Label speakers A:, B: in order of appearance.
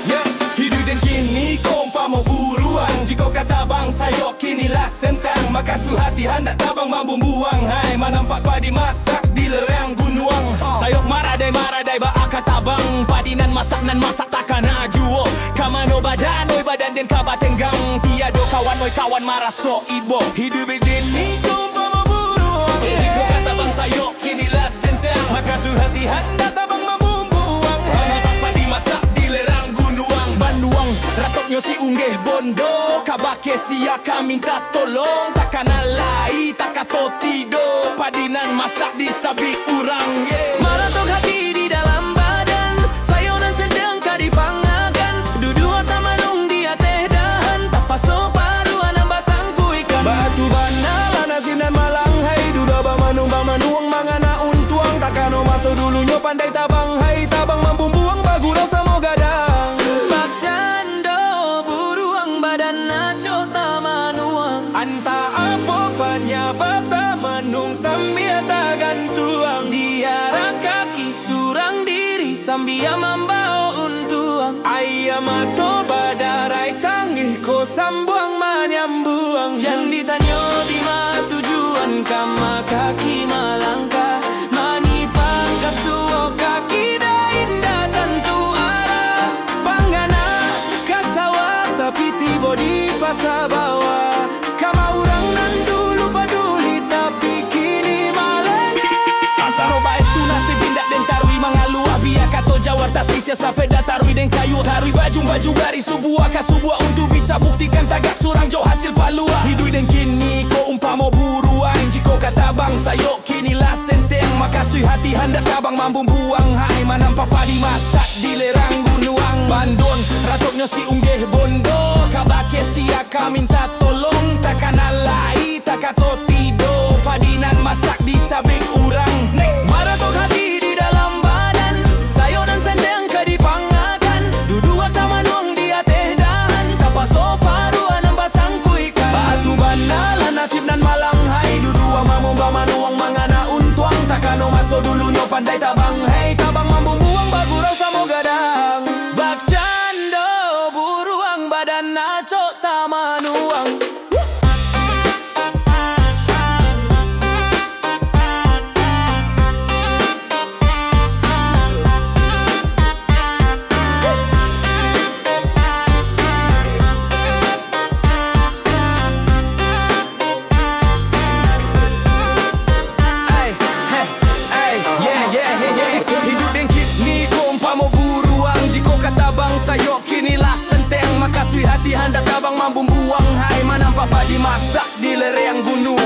A: Yeah. Hidup dan kini kau umpama buruan. Jika kata bang sayok kinilah sentang, maka su hati hendak tabang mampu buang. Hai menampak padi masak di lereng gunung. Sayok maradai ba kata bang padinan masak takkan ajuo. Kamano badan oi badan den kaba tenggang. Tiado kawan oi kawan maraso ibo. Hidup ini kau umpama buruan. Jika kata bang sayok kinilah sentang, maka su hati hendak tabang mampu buang. Menampak padi masak di lereng gunung. Banduang ratoknya si unggeh bondo. Kabake siaka minta tolong. Takkan alai takato tido. Padinan masak di sabik urang. Maratok hati di dalam badan. Sayonan sedang kadi pangakan. Dudu otak manung dia teh dahan. Tapaso paruan ambasang ikan. Batu banala nasim dan malang. Hai duda bamanung mangana untuang. Takano masuk dulunya pandai tabang. Hai tabang mampu buang bagurau samo gadang. Bakcando buruang badan naco tamanuang. Anta apa penyebab tamanung sambil tagantuang. Diara kaki surang diri sambil membau untuang. Ayam atau badarai tangih ko sambuang menyambuang. Jangan ditanya di mana tujuan kama kaki melangkah. Mani pangkat suo kaki dah indah tentu arah. Panggana kasawa tapi tiba di pasar bawah. Kama orang nan dulu peduli tapi kini malah. Roba itu nasib indah dan tarui mengalu. Biar kato jawar tak sisia sampai datarui dan kayu. Tarui baju dari subuah ke subuah. Untuk bisa buktikan tagak surang jauh hasil palua. Hidup dan kini ko umpama buruan. Jika kata bang sayok kinilah senteng, maka sui hati hendak tabang mampu buang. Hai menampak padi masak di lerang gunung. Bandon ratoknya si unggeh bondo. Kabake siaka minta tolong. Takkan alai takato tido. Padinan masak di sabik urang. Maratok hati di dalam badan. Sayonan sendeng kadi pangakan. Dudu wakta manuang dia teh dahan. Tapaso paruan ambasang ikan. Batu banala nasib dan malang. Hai dudu amamu bamanuang mangana untuang. Takano masuk dulunya pandai tabang. Hai tabang mampu buang bagurau samo gadang. Bakcando buruang badan naco tamanuang. Sayok kinilah senteng, maka sui hati hendak tabang mampu buang. Hai menampak padi masak di lereng gunung.